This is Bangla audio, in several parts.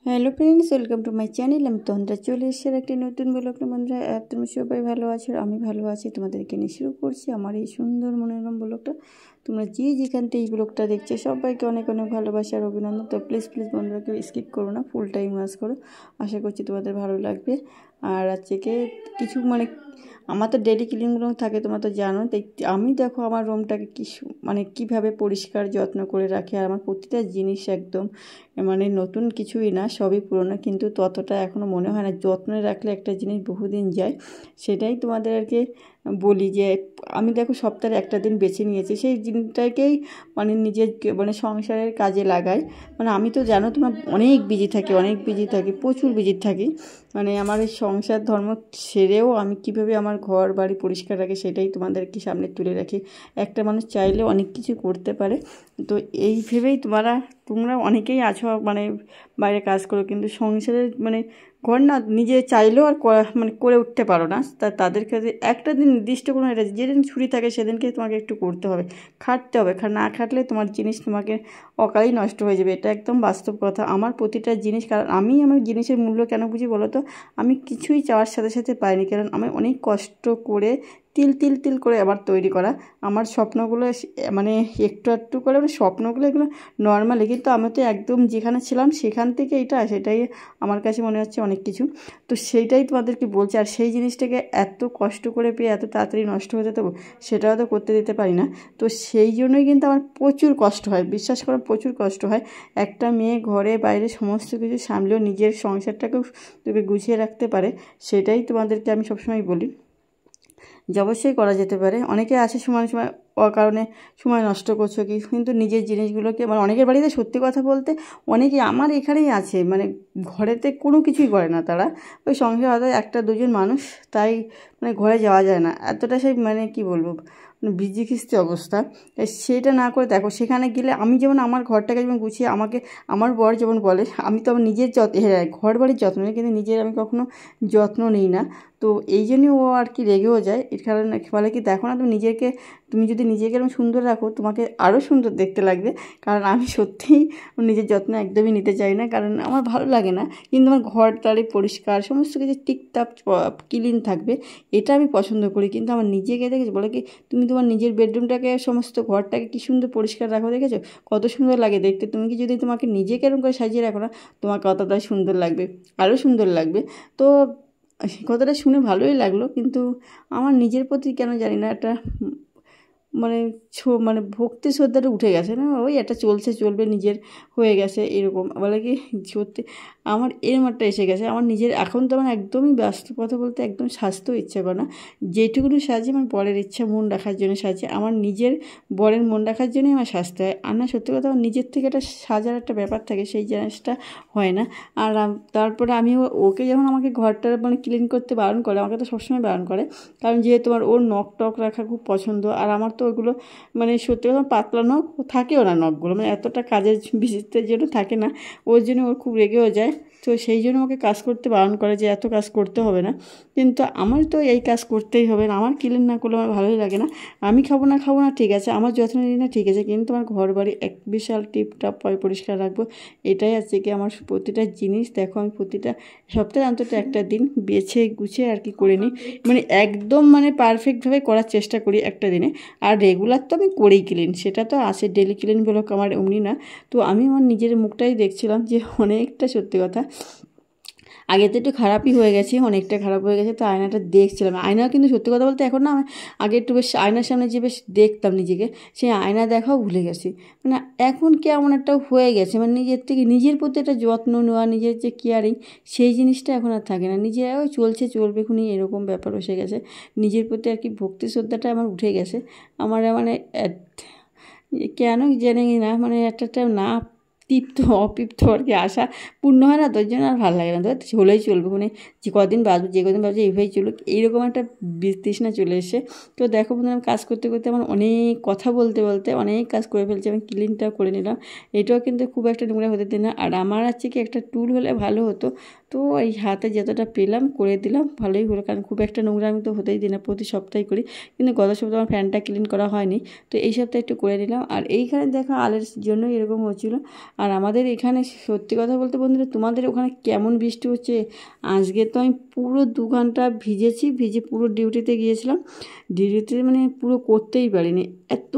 Hello friends, welcome to my channel. আমি তন্দ্রা চলে এসেছি একটি নতুন ব্লগ। বন্ধুরা, তুমি সবাই ভালো আছো, আমি ভালো আছি। তোমাদেরকে নিয়ে শুরু করছি আমার এই সুন্দর মনোরম ব্লগটা। তোমরা যে যেখান থেকে এই ব্লগটা দেখছো সবাইকে অনেক অনেক ভালোবাসা আর অভিনন্দন। তো প্লিজ বন্ধুরা কেউ স্কিপ করো না, ফুল টাইম ওয়াচ করো। আশা করছি তোমাদের ভালো লাগবে। আর আজকে কিছু আমার তো ডেলি ক্লিনগুলো থাকে, তোমরা তো জানো। আমি দেখো আমার রুমটাকে কীভাবে পরিষ্কার যত্ন করে রাখি। আর আমার প্রতিটা জিনিস একদম নতুন কিছুই না, সবই পুরোনো, কিন্তু ততটা এখনও মনে হয় না। যত্নে রাখলে একটা জিনিস বহুদিন যায়, সেটাই তোমাদেরকে বলি। যে আমি দেখো সপ্তাহে একটা দিন বেছে নিয়েছি, সেই দিনটাকেই নিজের সংসারের কাজে লাগাই। আমি তো জানো তোমার অনেক বিজি থাকি, প্রচুর বিজি থাকি। আমার এই সংসার ধর্ম সেরেও আমি কিভাবে আমার ঘর বাড়ি পরিষ্কার রাখি সেটাই তোমাদেরকে সামনে তুলে রাখি। একটা মানুষ চাইলেও অনেক কিছু করতে পারে। তো এই ভেবেই তোমরা অনেকেই আছো বাইরে কাজ করো, কিন্তু সংসারের ঘর না নিজে চাইলেও আর করে উঠতে পারো না। তাদের কাছে একটা দিন নির্দিষ্ট কোনো যেদিন ছুটি থাকে সেদিনকে তোমাকে একটু করতে হবে, খাটতে হবে। না খাটলে তোমার জিনিস তোমাকে অকালেই নষ্ট হয়ে যাবে। এটা একদম বাস্তব কথা। আমার প্রতিটা জিনিস, কারণ আমি আমার জিনিসের মূল্য কেন বুঝি বলো তো? আমি কিছুই চাওয়ার সাথে সাথে পাইনি, কারণ আমি অনেক কষ্ট করে তিল করে আবার তৈরি করা আমার স্বপ্নগুলো। একটু একটু করে স্বপ্নগুলো এগুলো নর্মালি, কিন্তু আমি তো একদম যেখানে ছিলাম সেখান থেকে সেটাই আমার কাছে মনে হচ্ছে অনেক কিছু। তো সেইটাই তোমাদেরকে বলছি। আর সেই জিনিসটাকে এত কষ্ট করে পেয়ে এত তাড়াতাড়ি নষ্ট হয়ে যেতে, সেটাও তো করতে দিতে পারি না। তো সেই জন্যই কিন্তু আমার প্রচুর কষ্ট হয়, বিশ্বাস করো প্রচুর কষ্ট হয়। একটা মেয়ে ঘরে বাইরে সমস্ত কিছু সামলেও নিজের সংসারটাকেও তোকে গুছিয়ে রাখতে পারে, সেটাই তোমাদেরকে আমি সবসময় বলি যে অবশ্যই করা যেতে পারে। অনেকে আছে সময় অকারণে সময় নষ্ট করছো কিন্তু নিজের জিনিসগুলোকে অনেকের বাড়িতে সত্যি কথা বলতে অনেকেই আমার এখানেই আছে, ঘরেতে কোনো কিছুই করে না তারা। ওই সংসার হয়তো একটা দুজন মানুষ, তাই ঘরে যাওয়া যায় না, এতটা সেই কি বলবো বিজি খিস্তি অবস্থা। সেটা না করে দেখো সেখানে গেলে আমি যেমন আমার ঘরটাকে যেমন গুছিয়ে আমাকে আমার বর যেমন বলে, আমি তো আমার নিজের ঘর বাড়ির যত্ন নিই, কিন্তু নিজের আমি কখনো যত্ন নিই না। তো এই জন্যই ও আর কি রেগেও যায়। এর কারণে বলে কি, দেখো না তুমি যদি নিজেকে এরকম সুন্দর রাখো তোমাকে আরও সুন্দর দেখতে লাগবে। কারণ আমি সত্যিই নিজের যত্ন একদমই নিতে চাই না, কারণ আমার ভালো লাগে না। কিন্তু আমার ঘর তারে পরিষ্কার সমস্ত কিছু টিপটাপ ক্লিন থাকবে, এটা আমি পছন্দ করি। কিন্তু আমার নিজেকে দেখেছি বলে কি, তুমি তোমার নিজের বেডরুমটাকে সমস্ত ঘরটাকে কী সুন্দর পরিষ্কার রাখো, দেখেছো কত সুন্দর লাগে দেখতে। তুমি কি যদি তোমাকে নিজেকে এরকম করে সাজিয়ে রাখো না, তোমার কতটা সুন্দর লাগবে, আরও সুন্দর লাগবে। তো কথাটা শুনে ভালোই লাগলো, কিন্তু আমার নিজের প্রতি কেন জানি না একটা ভক্তি শ্রদ্ধাটা উঠে গেছে না, ওই একটা চলবে নিজের হয়ে গেছে এরকম। বলে কি সত্যি আমার এরকম একটা এসে গেছে আমার নিজের। এখন তো একদমই ব্যস্ত, কথা বলতে একদম স্বাস্থ্য ইচ্ছা করে না। যেটুকুনি সাজি আমার বরের ইচ্ছা মন রাখার জন্য সাজি, আমার নিজের বরের মন রাখার জন্যই আমার সাজতে হয়। আর না সত্যি কথা, আমার নিজের থেকে একটা সাজার একটা ব্যাপার থাকে, সেই জিনিসটা হয় না। আর তারপরে আমি ওকে যখন আমাকে ঘরটা ক্লিন করতে বারণ করে, আমাকে তো সবসময় বারণ করে, কারণ যেহেতু ওর নখ টক রাখা খুব পছন্দ। আর আমার তো ওইগুলো সত্যি কথা পাতলা নখ থাকেও না, নখগুলো এতটা কাজের বিশিষ্টের জন্য থাকে না, ওর জন্য ওর খুব রেগেও যায়। তো সেই জন্য আমাকে কাজ করতে বারণ করে যে এত কাজ করতে হবে না। কিন্তু আমার তো এই কাজ করতেই হবে না, আমার ক্লিন না করলে আমার ভালোই লাগে না। আমি খাবো না ঠিক আছে, আমার যত্ন নিই না ঠিক আছে, কিন্তু আমার ঘর বাড়ি এক বিশাল টিপটাপ পরিষ্কার রাখবো। এটাই আছে কি আমার প্রতিটা জিনিস। দেখো আমি প্রতিটা সপ্তাহে অন্তত একটা দিন বেছে গুছিয়ে আর কি করে নিই, একদম পারফেক্টভাবে করার চেষ্টা করি একটা দিনে। আর রেগুলার তো আমি করেই ক্লিন, সেটা তো আসে, ডেলি ক্লিন বলো আমার এমনি না। তো আমি আমার নিজের মুখটাই দেখছিলাম যে অনেকটা সত্যি কথা আগে তো একটু খারাপই হয়ে গেছে, অনেকটা খারাপ হয়ে গেছে। তো আয়নাটা দেখছিলাম, আয়নাও কিন্তু সত্যি কথা বলতে এখন না, আমি আগে একটু বেশ আয়নার সামনে যে বেশ দেখতাম নিজেকে, সেই আয়না দেখাও ভুলে গেছি। এখন কেমন একটা হয়ে গেছে, নিজের থেকে নিজের প্রতি একটা যত্ন নেওয়া, নিজের যে কেয়ারিং, সেই জিনিসটা এখন আর থাকে না। নিজে ওই চলবে খুনি এরকম ব্যাপার এসে গেছে। নিজের প্রতি আর কি ভক্তি শ্রদ্ধাটা আমার উঠে গেছে। আমার কেন জানি না, একটা না অপিপ্ত আর কি আশা পূর্ণ হয় না, তো ওই জন্য আর ভালো লাগে না। তো হলেই চলবে যে কদিন বাঁচবো, যে কদিন বাঁচবো এইভাবেই চলুক, এইরকম একটা বিতৃষ্ণা চলে এসে। তো দেখো বন্ধুরা, কাজ করতে করতে আমার অনেক কথা বলতে অনেক কাজ করে ফেলছি। আমি ক্লিনটাও করে নিলাম, এটাও কিন্তু খুব একটা নোংরা হতে দিই না। আর আমার আছে কি একটা টুল হলে ভালো হতো, তো তো এই হাতে যতটা পেলাম করে দিলাম, ভালোই হলো, কারণ খুব একটা নোংরা আমি তো হতেই দিই না, প্রতি সপ্তাহে করি, কিন্তু গত সপ্তাহে আমার ফ্যানটা ক্লিন করা হয়নি, তো এই সপ্তাহে একটু করে নিলাম। আর এইখানে দেখো আলের জন্য এরকম হচ্ছিলো। আর আমাদের এখানে সত্যি কথা বলতে বন্ধুরা, তোমাদের ওখানে কেমন বৃষ্টি হচ্ছে? আজকে তো আমি পুরো 2 ঘন্টা ভিজে পুরো ডিউটিতে গিয়েছিলাম, ডিউটিতে মানে পুরো করতেই পারিনি, এত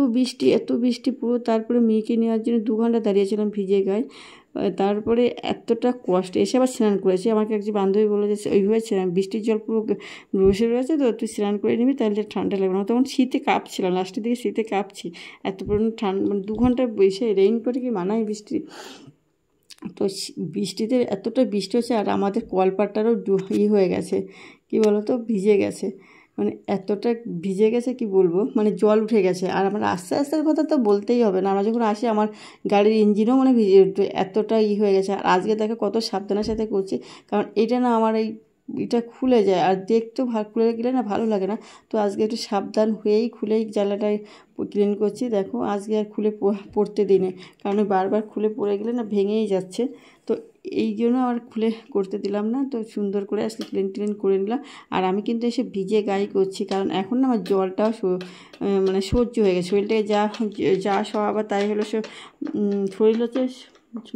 বৃষ্টি পুরো। তারপরে মেয়েকে নেওয়ার জন্য 2 ঘন্টা দাঁড়িয়েছিলাম ভিজে গায়ে। তারপরে এতটা কষ্ট, এসে আবার স্নান করেছি। আমাকে একজন বান্ধবী বললো যে ওইভাবে স্নান, বৃষ্টির জল পুরো বসে রয়েছে, তো তুই স্নান করে নিবি, তাহলে ঠান্ডা লাগবে না। তখন শীতে কাঁপছিলাম, লাস্টের দিকে শীতে কাঁপছি, এত পরিমাণ ঠান্ডা, মানে 2 ঘন্টা বসে রেইনকোটে কি মানায় বৃষ্টি। তো বৃষ্টিতে এতটা বৃষ্টি হচ্ছে, আর আমাদের কলপাটটারও হয়ে গেছে, কি বলো তো, ভিজে গেছে, মানে এতটা ভিজে গেছে কি বলবো, মানে জল উঠে গেছে। আর আমার আস্তে আস্তের কথা তো বলতেই হবে না, আমরা যখন আসি আমার গাড়ির ইঞ্জিনও মানে ভিজে উঠবে, এতটা হয়ে গেছে। আর আজকে দেখো কত সাবধানের সাথে করছি, কারণ এটা না আমার এটা খুলে যায়, আর দেখতেও খুলে গেলে না ভালো লাগে না। তো আজকে একটু সাবধান হয়েই খুলেই জ্বালাটায় ক্লিন করছি। দেখো আজকে আর খুলে পড়তে দিনে, কারণ বারবার খুলে পড়ে গেলে না ভেঙেই যাচ্ছে, তো এই জন্য আর খুলে করতে দিলাম না। তো সুন্দর করে আজকে ক্লিন করে নিলাম। আর আমি কিন্তু এসে ভিজে গায়ে করছি, কারণ এখন না আমার জলটাও মানে সহ্য হয়ে গেছে, শরীরটাকে যা সব তাই হলো, শরীর হচ্ছে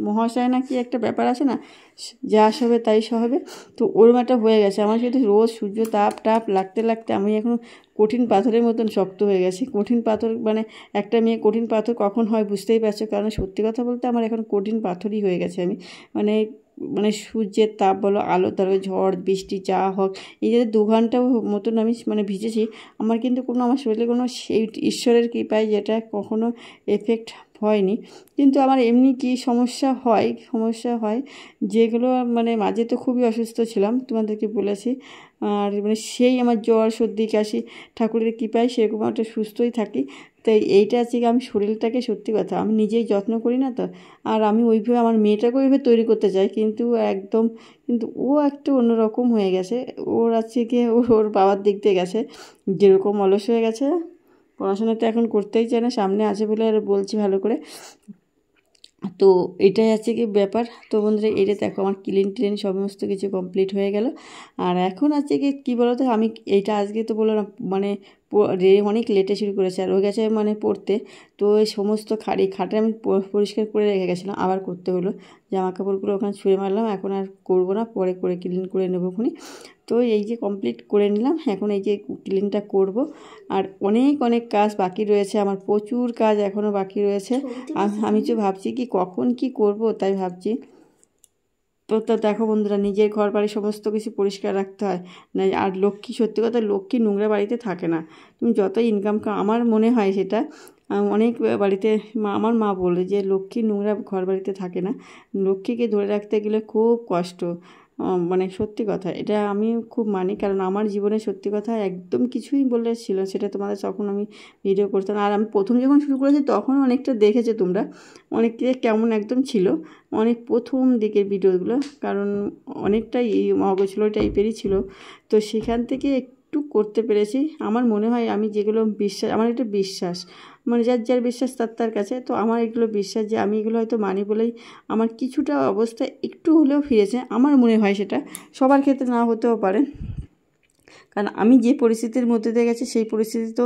মহাশয় না কি একটা ব্যাপার আছে না, যা সবে তাই সবে, তো ওরম একটা হয়ে গেছে আমার। সাথে রোজ সূর্য তাপ লাগতে আমি এখন কঠিন পাথরের মতন শক্ত হয়ে গেছি। কঠিন পাথর মানে একটা মেয়ে কঠিন পাথর কখন হয় বুঝতেই পারছো, কারণ সত্যি কথা বলতে আমার এখন কঠিন পাথরই হয়ে গেছে আমি, মানে সূর্যের তাপ বলো, আলো তারপরে ঝড় বৃষ্টি যা হোক, এই যে 2 ঘন্টা মতন আমি মানে ভিজেছি, আমার কিন্তু আমার শরীরে কোনো সেই ঈশ্বরের কৃপায় যেটা কখনো এফেক্ট হয়নি। কিন্তু আমার এমনি কি সমস্যা হয় যেগুলো, মানে মাঝে তো খুবই অসুস্থ ছিলাম, তোমাদেরকে বলেছি। আর মানে সেই আমার জ্বর সর্দি কাশি, ঠাকুরের কৃপায় সেরকম একটা সুস্থই থাকি। তাই এইটা আছে কি, আমি শরীরটাকে সত্যি কথা আমি নিজেই যত্ন করি না তো, আর আমি ওইভাবে আমার মেয়েটাকে ওইভাবে তৈরি করতে চাই, কিন্তু কিন্তু ও একটু অন্যরকম হয়ে গেছে। ওর আছে গিয়ে ওর বাবার দিক দিয়ে গেছে, যেরকম অলস হয়ে গেছে, পড়াশোনা তো এখন করতেই চায় না, সামনে আছে বলে আর বলছি ভালো করে। তো এটাই আছে কি ব্যাপার। তো বন্ধুরা এটা দেখো আমার ক্লিন সমস্ত কিছু কমপ্লিট হয়ে গেল। আর এখন আছে কি কী বলো তো, আমি এইটা আজকে তো বললাম মানে অনেক লেটে শুরু করেছে, আর ও গেছে মানে পড়তে, তো এই সমস্ত খাটে আমি পরিষ্কার করে রেখে গেছিলাম, আবার করতে হলো। জামা কাপড়গুলো ওখানে ছুঁড়ে মারলাম, এখন আর করবো না, পরে করে ক্লিন করে নেবো ওখানে। তো এই যে কমপ্লিট করে নিলাম, এখন এই যে ক্লিনটা করব। আর অনেক কাজ বাকি রয়েছে, আমার প্রচুর কাজ এখনও বাকি রয়েছে। আমি তো ভাবছি কি কখন কি করব, তাই ভাবছি। তো দেখো বন্ধুরা, নিজের ঘর বাড়ি সমস্ত কিছু পরিষ্কার রাখতে হয় না। আর লক্ষ্মী, সত্যি কথা, লক্ষ্মী নোংরা বাড়িতে থাকে না, তুমি যতই ইনকাম, আমার মনে হয় সেটা অনেক বাড়িতে আমার মা বলে যে লক্ষ্মী নোংরা ঘর বাড়িতে থাকে না, লক্ষ্মীকে ধরে রাখতে গেলে খুব কষ্ট। মানে সত্যি কথা, এটা আমি খুব মানি, কারণ আমার জীবনে সত্যি কথা একদম কিছুই বলে ছিল, সেটা তোমাদের তখন আমি ভিডিও করতাম। আর আমি প্রথম যখন শুরু করেছি তখন অনেকটা দেখেছো তোমরা, অনেকে কেমন একদম ছিল, অনেক প্রথম দিকের ভিডিওগুলো, কারণ অনেকটাই অগোছলো টাইপেরই ছিল। তো সেখান থেকে একটু করতে পেরেছি। আমার মনে হয় আমি যেগুলো আমার একটা বিশ্বাস, মানে যার বিশ্বাস তার কাছে, তো আমার এগুলো বিশ্বাস যে আমি এগুলো হয়তো মানি বলেই আমার কিছুটা অবস্থা একটু হলেও ফিরেছে। আমার মনে হয় সেটা সবার ক্ষেত্রে না হতেও পারে, কারণ আমি যে পরিস্থিতির মধ্যে দিয়ে গেছি সেই পরিস্থিতি তো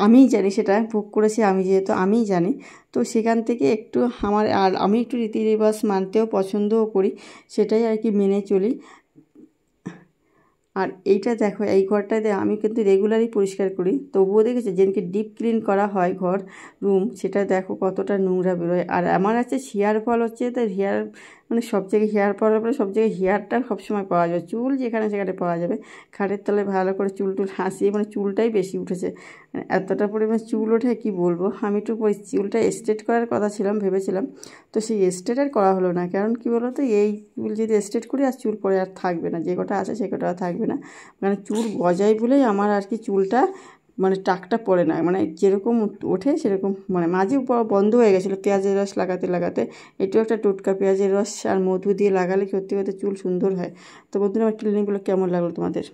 আমিই জানি, সেটা ভোগ করেছি আমি, যেহেতু আমিই জানি। তো সেখান থেকে একটু আর আমি একটু রীতি রেওয়াজ মানতেও পছন্দও করি, সেটাই আর কি মেনে চলি। আর এইটা দেখো, এই ঘরটাতে আমি কিন্তু রেগুলারই পরিষ্কার করি, তবুও দেখেছি যেদিনকে ডিপ ক্লিন করা হয় ঘর রুম, সেটা দেখো কতটা নোংরা বেরোয়। আর আমার আছে হেয়ার ফল হচ্ছে, তো মানে সব জায়গায় হেয়ার ফলের পরে সব জায়গায় হেয়ারটা সবসময় পাওয়া যাবে, চুল যেখানে সেখানে পাওয়া যাবে, খাটের তলায় ভালো করে চুল হাসিয়ে, মানে চুলটাই বেশি উঠেছে, মানে এতটা পরিমাণে চুল ওঠে কি বলবো। আমি একটু চুলটা স্ট্রেট করার কথা ভেবেছিলাম, তো সেই স্ট্রেট আর করা হলো না, কারণ কি বলো তো, এই চুল যদি স্ট্রেট করি আর চুল পরে আর থাকবে না, যে কটা আছে সে কটা আর থাকবে না, মানে চুল গজায় বলেই আমার আর কি চুলটা মানে টাকটা পড়ে না, মানে যেরকম ওঠে সেরকম, মানে মাঝে বন্ধ হয়ে গেছিলো পেঁয়াজের রস লাগাতে। এটাও একটা টোটকা, পেঁয়াজের রস আর মধু দিয়ে লাগালে সত্যি কথা চুল সুন্দর হয়। তো বন্ধুরা, আমার ক্লিনিকগুলো কেমন লাগলো তোমাদের?